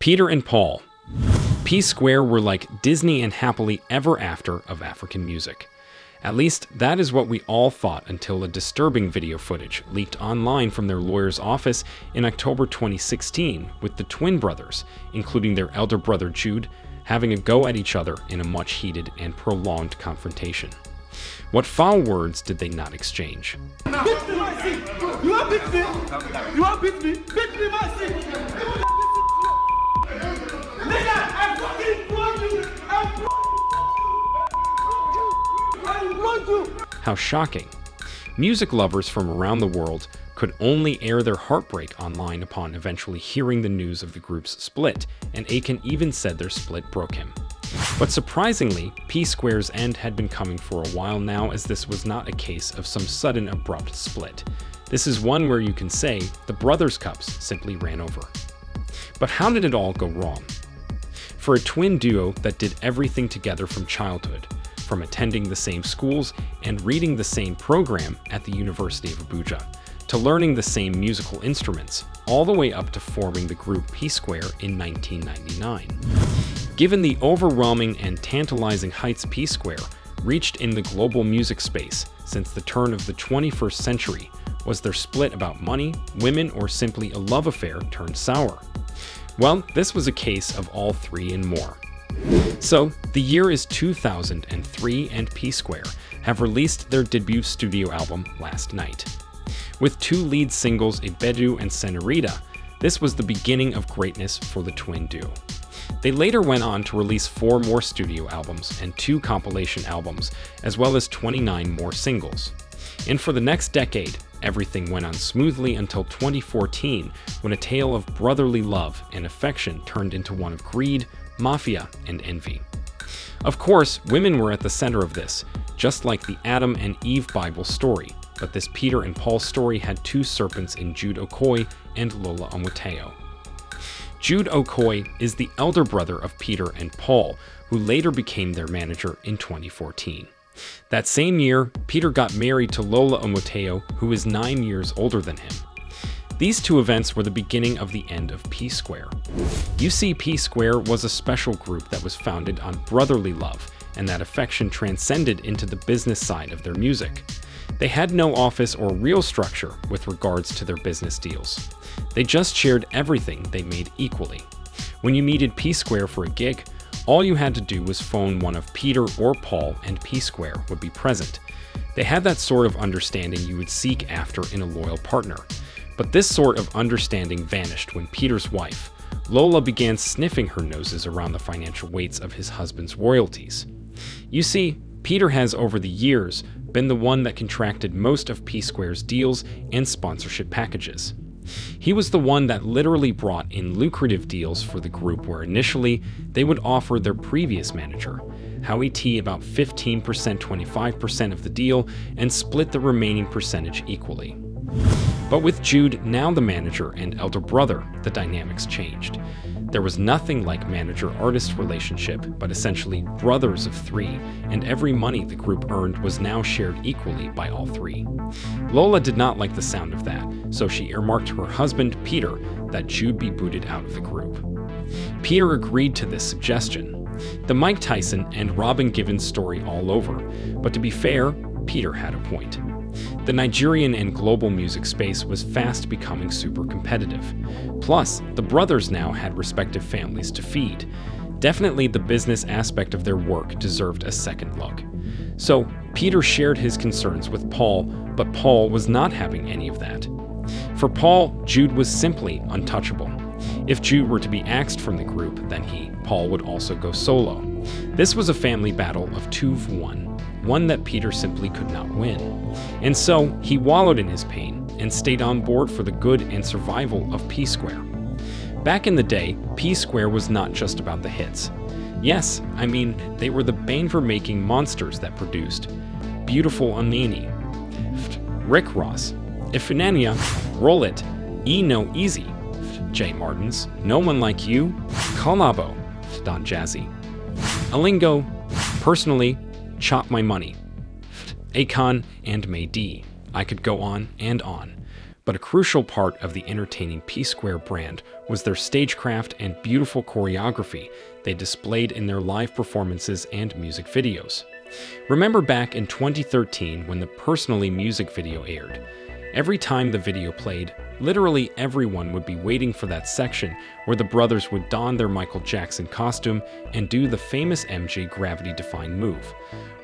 Peter and Paul. P Square were like Disney and Happily Ever After of African music. At least, that is what we all thought until a disturbing video footage leaked online from their lawyer's office in October 2016 with the twin brothers, including their elder brother Jude, having a go at each other in a much heated and prolonged confrontation. What foul words did they not exchange? You want beat me? You want beat me? Beat me, Mercy! Nigga, I'm fucking blood you! I'm blood you! How shocking. Music lovers from around the world could only air their heartbreak online upon eventually hearing the news of the group's split, and Akon even said their split broke him. But surprisingly, P Square's end had been coming for a while now, as this was not a case of some sudden abrupt split. This is one where you can say the brothers' cups simply ran over. But how did it all go wrong? For a twin duo that did everything together from childhood, from attending the same schools and reading the same program at the University of Abuja, to learning the same musical instruments, all the way up to forming the group P Square in 1999. Given the overwhelming and tantalizing heights P Square reached in the global music space since the turn of the 21st century, was their split about money, women, or simply a love affair turned sour? Well, this was a case of all three and more. So, the year is 2003 and P Square have released their debut studio album last night. With two lead singles, Ibedu and Senorita, this was the beginning of greatness for the twin duo. They later went on to release 4 more studio albums and 2 compilation albums, as well as 29 more singles. And for the next decade, everything went on smoothly until 2014, when a tale of brotherly love and affection turned into one of greed, mafia, and envy. Of course, women were at the center of this, just like the Adam and Eve Bible story, but this Peter and Paul story had 2 serpents in Jude Okoye and Lola Omoteo. Jude Okoye is the elder brother of Peter and Paul, who later became their manager in 2014. That same year, Peter got married to Lola Omoteo, who is 9 years older than him. These 2 events were the beginning of the end of P Square. You see, P Square was a special group that was founded on brotherly love, and that affection transcended into the business side of their music. They had no office or real structure with regards to their business deals. They just shared everything they made equally. When you needed P Square for a gig, all you had to do was phone one of Peter or Paul and P Square would be present. They had that sort of understanding you would seek after in a loyal partner. But this sort of understanding vanished when Peter's wife, Lola, began sniffing her noses around the financial weights of his husband's royalties. You see, Peter has over the years been the one that contracted most of P Square's deals and sponsorship packages. He was the one that literally brought in lucrative deals for the group, where initially they would offer their previous manager, Howie T, about 15%, 25% of the deal, and split the remaining percentage equally. But with Jude, now the manager and elder brother, the dynamics changed. There was nothing like manager-artist relationship, but essentially brothers of 3, and every money the group earned was now shared equally by all 3. Lola did not like the sound of that, so she earmarked her husband, Peter, that Jude be booted out of the group. Peter agreed to this suggestion. The Mike Tyson and Robin Givens story all over, but to be fair, Peter had a point. The Nigerian and global music space was fast becoming super competitive. Plus, the brothers now had respective families to feed. Definitely the business aspect of their work deserved a second look. So, Peter shared his concerns with Paul, but Paul was not having any of that. For Paul, Jude was simply untouchable. If Jude were to be axed from the group, then he, Paul, would also go solo. This was a family battle of 2-1, one that Peter simply could not win. And so, he wallowed in his pain and stayed on board for the good and survival of P Square. Back in the day, P Square was not just about the hits. Yes, I mean, they were the Banver-making monsters that produced Beautiful Anini, Rick Ross, Ifinania, Roll It, E No Easy, Jay Martins, No One Like You, Collabo, Don Jazzy, Alingo, Personally, Chop My Money, Akon, and May D. I could go on and on. But a crucial part of the entertaining P-Square brand was their stagecraft and beautiful choreography they displayed in their live performances and music videos. Remember back in 2013 when the Personally music video aired? Every time the video played, literally everyone would be waiting for that section where the brothers would don their Michael Jackson costume and do the famous MJ gravity-defying move,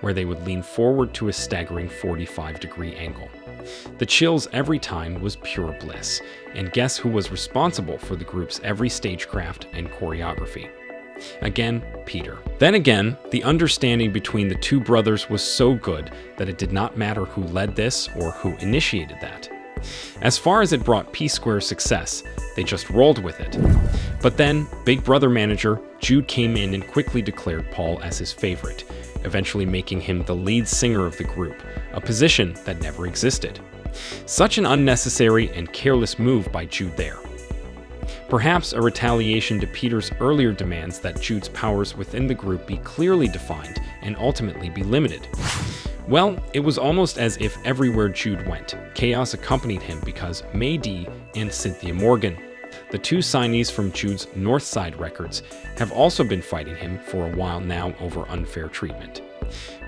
where they would lean forward to a staggering 45-degree angle. The chills every time was pure bliss, and guess who was responsible for the group's every stagecraft and choreography? Again, Peter. Then again, the understanding between the two brothers was so good that it did not matter who led this or who initiated that. As far as it brought P-Square success, they just rolled with it. But then, Big Brother manager Jude came in and quickly declared Paul as his favorite, eventually making him the lead singer of the group, a position that never existed. Such an unnecessary and careless move by Jude there. Perhaps a retaliation to Peter's earlier demands that Jude's powers within the group be clearly defined and ultimately be limited. Well, it was almost as if everywhere Jude went, chaos accompanied him because May D and Cynthia Morgan, the two signees from Jude's Northside Records, have also been fighting him for a while now over unfair treatment.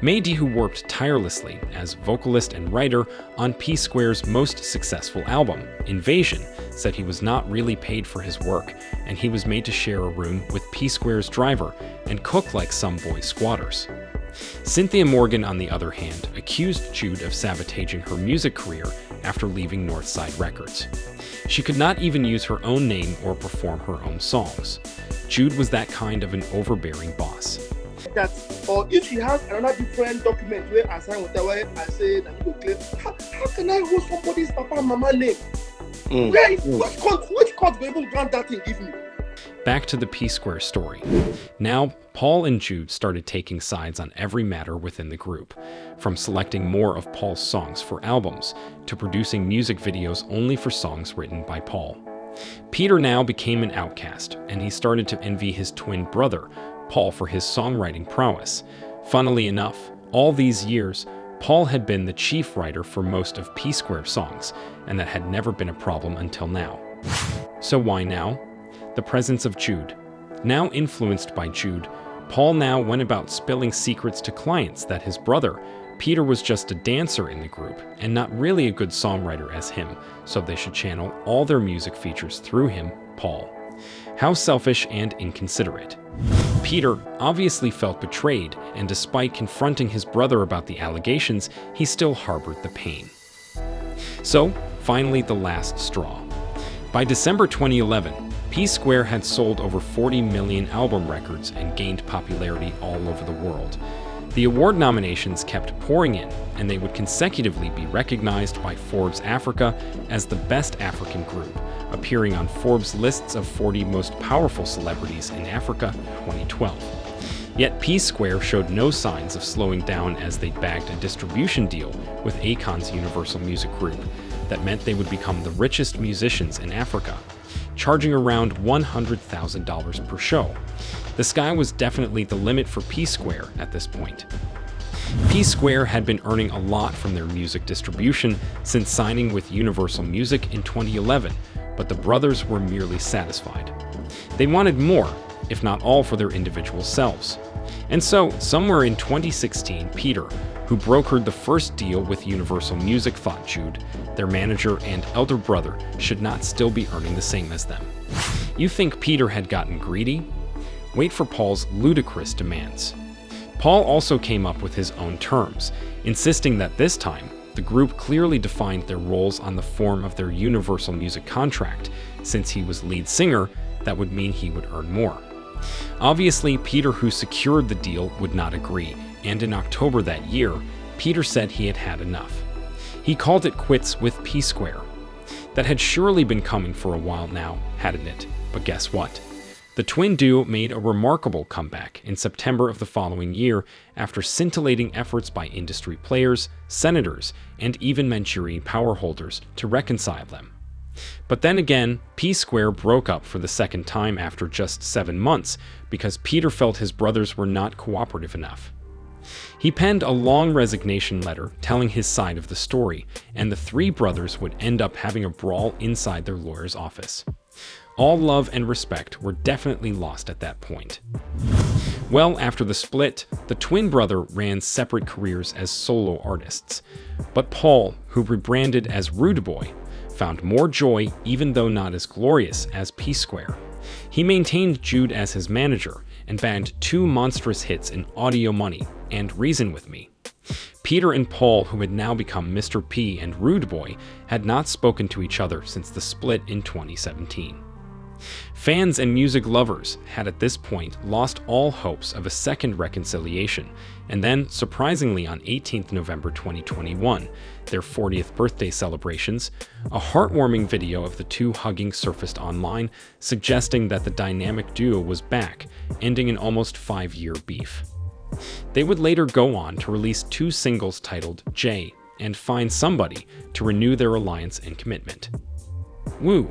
May D, who worked tirelessly as vocalist and writer on P-Square's most successful album, Invasion, said he was not really paid for his work, and he was made to share a room with P-Square's driver and cook like some boy squatters. Cynthia Morgan, on the other hand, accused Jude of sabotaging her music career after leaving Northside Records. She could not even use her own name or perform her own songs. Jude was that kind of an overbearing boss. That, or if she has another different document where I sign with her, where I say that you claim, how can I hold somebody's papa and mama name? Where is which court will even grant that thing? Give me. Back to the P-Square story. Now, Paul and Jude started taking sides on every matter within the group, from selecting more of Paul's songs for albums to producing music videos only for songs written by Paul. Peter now became an outcast, and he started to envy his twin brother, Paul, for his songwriting prowess. Funnily enough, all these years, Paul had been the chief writer for most of P-Square songs, and that had never been a problem until now. So why now? The presence of Jude. Now influenced by Jude, Paul now went about spilling secrets to clients that his brother, Peter, was just a dancer in the group and not really a good songwriter as him, so they should channel all their music features through him, Paul. How selfish and inconsiderate. Peter obviously felt betrayed, and despite confronting his brother about the allegations, he still harbored the pain. So, finally, the last straw. By December 2011, P-Square had sold over 40 million album records and gained popularity all over the world. The award nominations kept pouring in, and they would consecutively be recognized by Forbes Africa as the best African group, appearing on Forbes' lists of 40 most powerful celebrities in Africa 2012. Yet P-Square showed no signs of slowing down as they bagged a distribution deal with Akon's Universal Music Group that meant they would become the richest musicians in Africa, charging around $100,000 per show. The sky was definitely the limit for P-Square at this point. P-Square had been earning a lot from their music distribution since signing with Universal Music in 2011, but the brothers were merely satisfied. They wanted more, if not all, for their individual selves. And so, somewhere in 2016, Peter, who brokered the first deal with Universal Music, thought Jude, their manager and elder brother, should not still be earning the same as them. You think Peter had gotten greedy? Wait for Paul's ludicrous demands. Paul also came up with his own terms, insisting that this time, the group clearly defined their roles on the form of their Universal Music contract. Since he was lead singer, that would mean he would earn more. Obviously, Peter, who secured the deal, would not agree, and in October that year, Peter said he had had enough. He called it quits with P-Square. That had surely been coming for a while now, hadn't it? But guess what? The twin duo made a remarkable comeback in September of the following year after scintillating efforts by industry players, senators, and even Manchurian power holders to reconcile them. But then again, P-Square broke up for the second time after just 7 months because Peter felt his brothers were not cooperative enough. He penned a long resignation letter telling his side of the story, and the three brothers would end up having a brawl inside their lawyer's office. All love and respect were definitely lost at that point. Well, after the split, the twin brother ran separate careers as solo artists. But Paul, who rebranded as Rude Boy, found more joy even though not as glorious as P-Square. He maintained Jude as his manager and bagged 2 monstrous hits in Audio Money and Reason With Me. Peter and Paul, who had now become Mr. P and Rude Boy, had not spoken to each other since the split in 2017. Fans and music lovers had at this point lost all hopes of a second reconciliation, and then, surprisingly on 18th November 2021, their 40th birthday celebrations, a heartwarming video of the two hugging surfaced online, suggesting that the dynamic duo was back, ending an almost 5-year beef. They would later go on to release 2 singles titled J and Find Somebody to renew their alliance and commitment. Woo!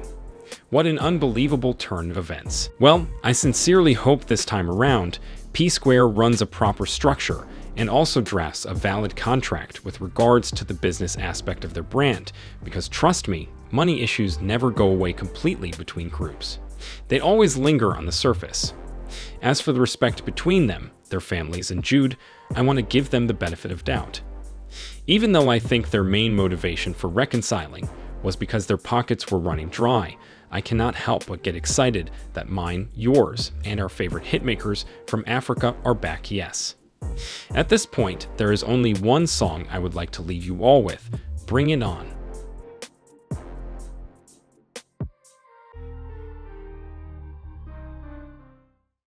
What an unbelievable turn of events. Well, I sincerely hope this time around, P-Square runs a proper structure and also drafts a valid contract with regards to the business aspect of their brand, because trust me, money issues never go away completely between groups. They always linger on the surface. As for the respect between them, their families, and Jude, I want to give them the benefit of doubt. Even though I think their main motivation for reconciling was because their pockets were running dry, I cannot help but get excited that mine, yours, and our favorite hitmakers from Africa are back, yes. At this point, there is only one song I would like to leave you all with. Bring it on.